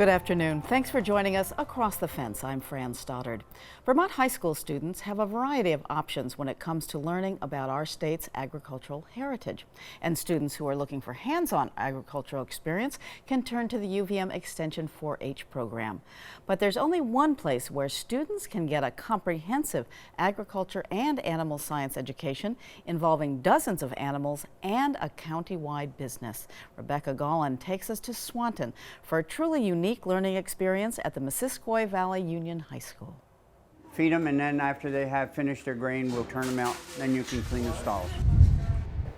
Good afternoon. Thanks for joining us across the fence. I'm Fran Stoddard. Vermont high school students have a variety of options when it comes to learning about our state's agricultural heritage. And students who are looking for hands-on agricultural experience can turn to the UVM Extension 4-H program. But there's only one place where students can get a comprehensive agriculture and animal science education involving dozens of animals and a county-wide business. Rebecca Gallen takes us to Swanton for a truly unique learning experience at the Missisquoi Valley Union High School. Feed them, and then after they have finished their grain, we'll turn them out. Then you can clean the stalls.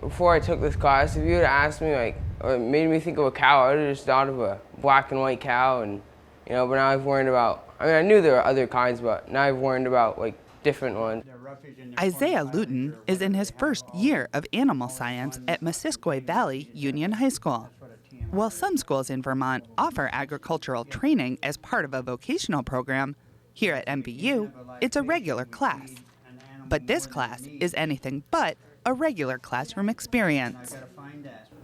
Before I took this class, if you would have asked me, or it made me think of a cow, I would have just thought of a black and white cow, and but now I've learned about, I knew there were other kinds, but now I've learned about different ones. Isaiah Luton is in his first year of animal science at Missisquoi Valley Union High School. While some schools in Vermont offer agricultural training as part of a vocational program, here at MVU, it's a regular class. But this class is anything but a regular classroom experience.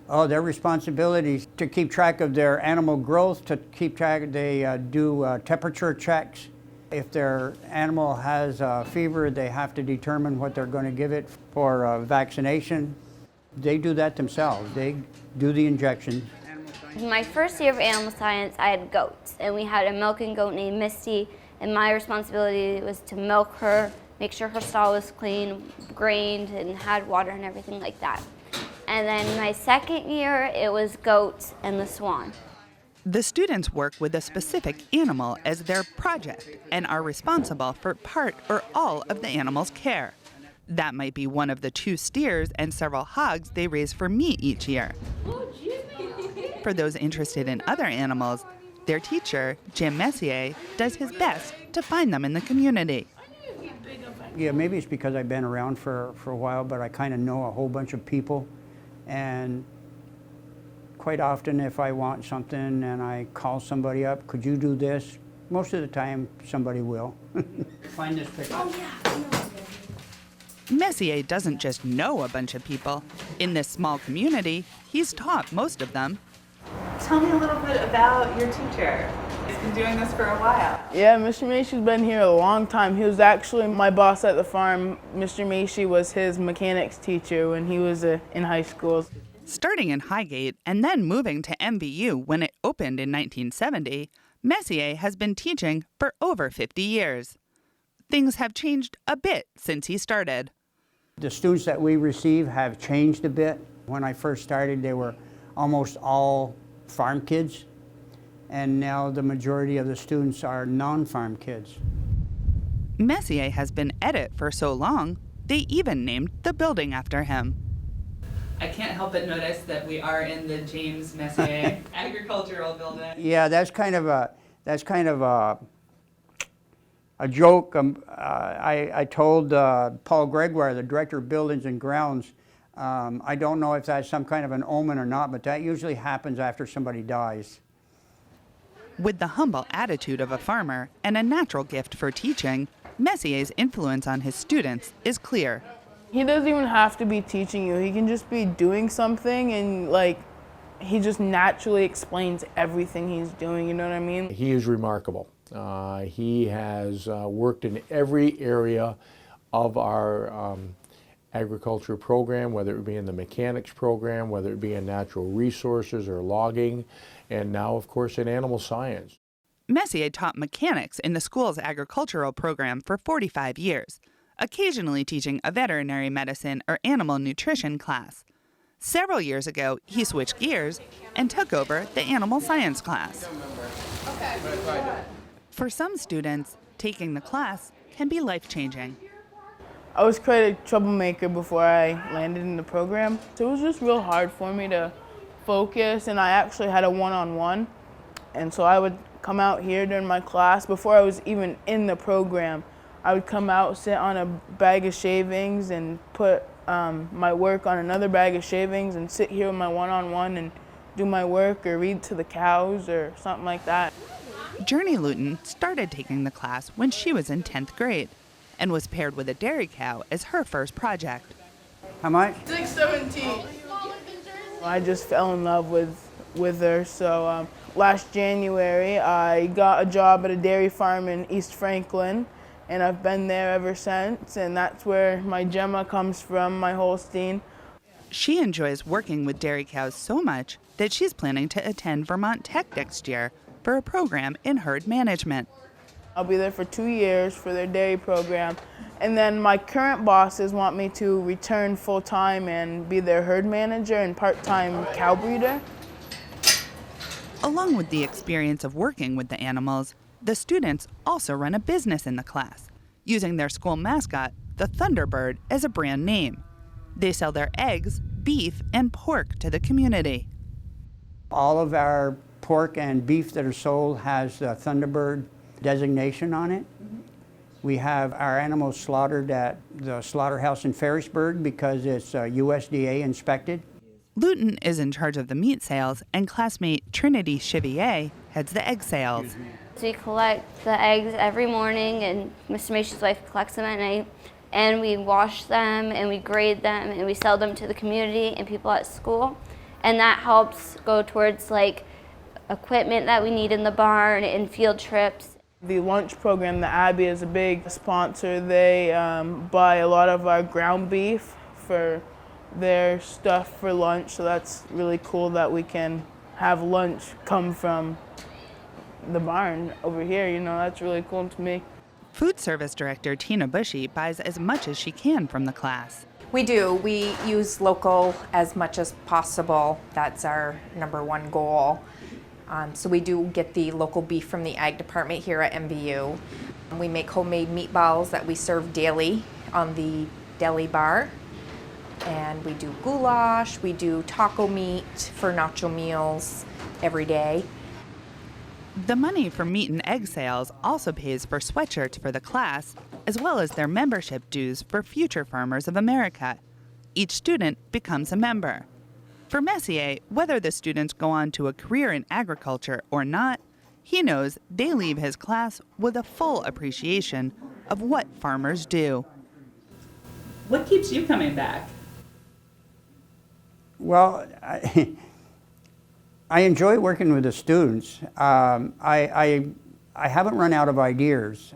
Oh, their responsibility is to keep track of their animal growth, to keep track, they do temperature checks. If their animal has fever, they have to determine what they're going to give it for vaccination. They do that themselves. They do the injections. My first year of animal science, I had goats, and we had a milking goat named Misty, and my responsibility was to milk her, make sure her stall was clean, grained, and had water and everything like that. And then my second year, it was goats and the swan. The students work with a specific animal as their project and are responsible for part or all of the animal's care. That might be one of the 2 steers and several hogs they raise for meat each year. For those interested in other animals, their teacher, Jim Messier, does his best to find them in the community. Yeah, maybe it's because I've been around for a while, but I kind of know a whole bunch of people. And quite often if I want something and I call somebody up, could you do this? Most of the time, somebody will. Find this picture. Oh, yeah. Messier doesn't just know a bunch of people. In this small community, he's taught most of them. Tell me a little bit about your teacher. He's been doing this for a while. Yeah, Mr. Macy's been here a long time. He was actually my boss at the farm. Mr. Macy was his mechanics teacher when he was in high school. Starting in Highgate and then moving to MVU when it opened in 1970, Messier has been teaching for over 50 years. Things have changed a bit since he started. The students that we receive have changed a bit. When I first started, they were almost all farm kids, and now the majority of the students are non-farm kids. Messier has been at it for so long, they even named the building after him. I can't help but notice that we are in the James Messier Agricultural Building. Yeah, that's kind of a joke. I told Paul Gregoire, the director of buildings and grounds, I don't know if that's some kind of an omen or not, but that usually happens after somebody dies. With the humble attitude of a farmer and a natural gift for teaching, Messier's influence on his students is clear. He doesn't even have to be teaching you. He can just be doing something and he just naturally explains everything he's doing, you know what I mean? He is remarkable. He has worked in every area of our agriculture program, whether it be in the mechanics program, whether it be in natural resources or logging, and now, of course, in animal science. Messier taught mechanics in the school's agricultural program for 45 years, occasionally teaching a veterinary medicine or animal nutrition class. Several years ago, he switched gears and took over the animal science class. For some students, taking the class can be life-changing. I was quite a troublemaker before I landed in the program, so it was just real hard for me to focus, and I actually had a one-on-one, and so I would come out here during my class. Before I was even in the program, I would come out, sit on a bag of shavings, and put my work on another bag of shavings, and sit here with my one-on-one and do my work or read to the cows or something like that. Journey Luton started taking the class when she was in 10th grade and was paired with a dairy cow as her first project. How much? $6.17. I just fell in love with her, so last January, I got a job at a dairy farm in East Franklin, and I've been there ever since, and that's where my Gemma comes from, my Holstein. She enjoys working with dairy cows so much that she's planning to attend Vermont Tech next year for a program in herd management. I'll be there for 2 years for their dairy program, and then my current bosses want me to return full-time and be their herd manager and part-time cow breeder. Along with the experience of working with the animals, the students also run a business in the class, using their school mascot, the Thunderbird, as a brand name. They sell their eggs, beef, and pork to the community. All of our pork and beef that are sold has the Thunderbird designation on it. We have our animals slaughtered at the slaughterhouse in Ferrisburg because it's USDA inspected. Luton is in charge of the meat sales, and classmate Trinity Chivier heads the egg sales. So we collect the eggs every morning, and Mr. Macy's wife collects them at night, and we wash them and we grade them and we sell them to the community and people at school, and that helps go towards like equipment that we need in the barn and field trips. The lunch program, the Abbey, is a big sponsor. They buy a lot of our ground beef for their stuff for lunch, so that's really cool that we can have lunch come from the barn over here. You know, that's really cool to me. Food service director Tina Bushy buys as much as she can from the class. We do. We use local as much as possible. That's our #1 goal. So we do get the local beef from the ag department here at MVU. We make homemade meatballs that we serve daily on the deli bar. And we do goulash, we do taco meat for nacho meals every day. The money from meat and egg sales also pays for sweatshirts for the class, as well as their membership dues for Future Farmers of America. Each student becomes a member. For Messier, whether the students go on to a career in agriculture or not, he knows they leave his class with a full appreciation of what farmers do. What keeps you coming back? Well, I enjoy working with the students. I haven't run out of ideas.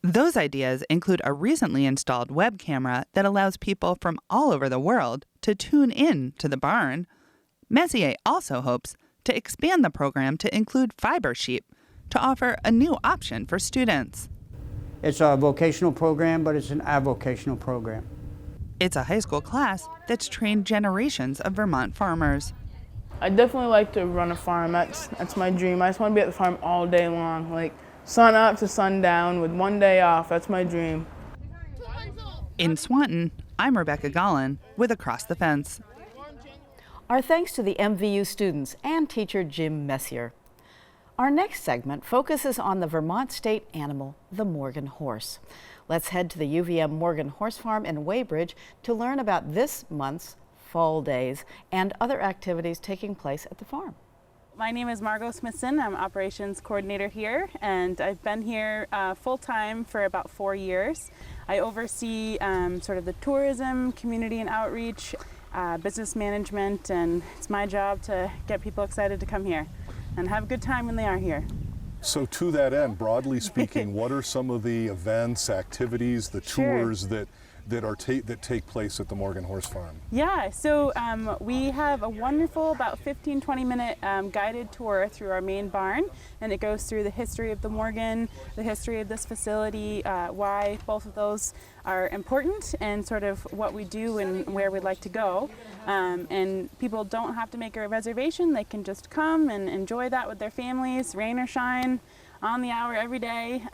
Those ideas include a recently installed web camera that allows people from all over the world to tune in to the barn. Messier also hopes to expand the program to include fiber sheep to offer a new option for students. It's a vocational program, but it's an avocational program. It's a high school class that's trained generations of Vermont farmers. I definitely like to run a farm. That's my dream. I just want to be at the farm all day long, like sun up to sundown with 1 day off. That's my dream. In Swanton, I'm Rebecca Gollin with Across the Fence. Our thanks to the MVU students and teacher Jim Messier. Our next segment focuses on the Vermont state animal, the Morgan horse. Let's head to the UVM Morgan Horse Farm in Weybridge to learn about this month's fall days and other activities taking place at the farm. My name is Margot Smithson. I'm operations coordinator here, and I've been here full-time for about 4 years. I oversee sort of the tourism, community and outreach, business management, and it's my job to get people excited to come here and have a good time when they are here. So to that end, broadly speaking, what are some of the events, activities, the tours that take place at the Morgan Horse Farm? Yeah, so we have a wonderful about 15-20 minute guided tour through our main barn, and it goes through the history of the Morgan, the history of this facility, why both of those are important, and sort of what we do and where we'd like to go. And people don't have to make a reservation. They can just come and enjoy that with their families, rain or shine, on the hour every day.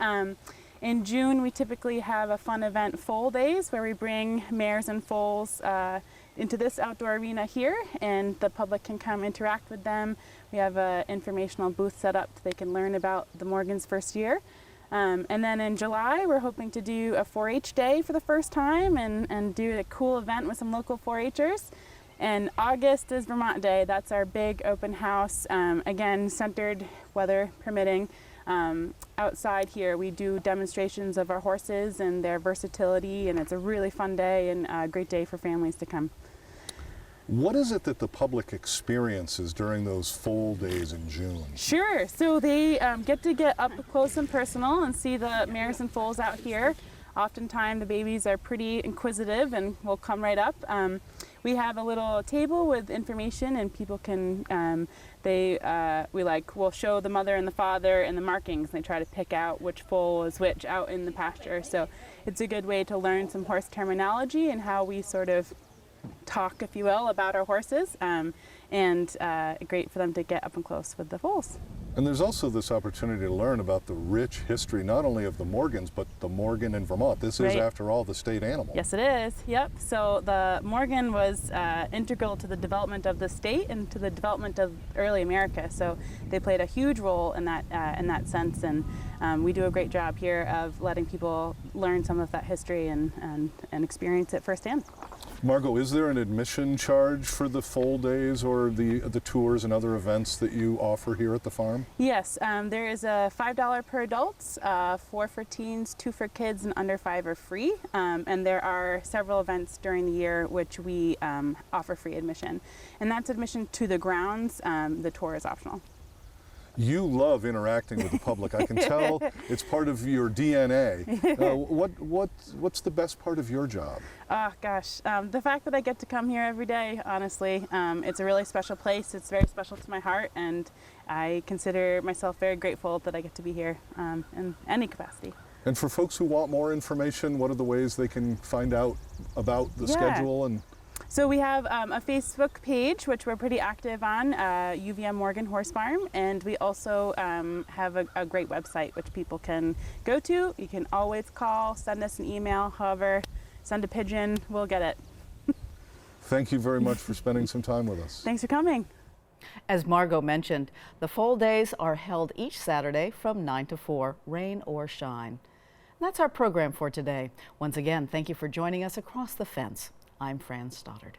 In June, we typically have a fun event, Foal Days, where we bring mares and foals into this outdoor arena here, and the public can come interact with them. We have an informational booth set up so they can learn about the Morgan's first year. And then in July, we're hoping to do a 4-H day for the first time and do a cool event with some local 4-Hers. And August is Vermont Day. That's our big open house, again, centered, weather permitting. Outside here, we do demonstrations of our horses and their versatility, and it's a really fun day and a great day for families to come. What is it that the public experiences during those foal days in June? Sure. So they get up close and personal and see the mares and foals out here. Oftentimes the babies are pretty inquisitive and will come right up. We have a little table with information, and people can, we'll show the mother and the father and the markings, and they try to pick out which foal is which out in the pasture. So it's a good way to learn some horse terminology and how we sort of talk, if you will, about our horses, and great for them to get up and close with the foals. And there's also this opportunity to learn about the rich history, not only of the Morgans, but the Morgan in Vermont. This is, after all, the state animal. Yes, it is. Yep. So the Morgan was integral to the development of the state and to the development of early America. So they played a huge role in that sense, and we do a great job here of letting people learn some of that history and experience it firsthand. Margot, is there an admission charge for the foal days or the tours and other events that you offer here at the farm? Yes, there is a $5 per adults, 4 for teens, 2 for kids, and under 5 are free. And there are several events during the year which we offer free admission. And that's admission to the grounds. The tour is optional. You love interacting with the public. I can tell it's part of your DNA. What's the best part of your job? Oh gosh, the fact that I get to come here every day, honestly. It's a really special place. It's very special to my heart, and I consider myself very grateful that I get to be here in any capacity. And for folks who want more information, what are the ways they can find out about the schedule? So we have a Facebook page, which we're pretty active on, UVM Morgan Horse Farm, and we also have a great website which people can go to. You can always call, send us an email, however, send a pigeon, we'll get it. Thank you very much for spending some time with us. Thanks for coming. As Margot mentioned, the foal days are held each Saturday from 9 to 4, rain or shine. And that's our program for today. Once again, thank you for joining us across the fence. I'm Fran Stoddard.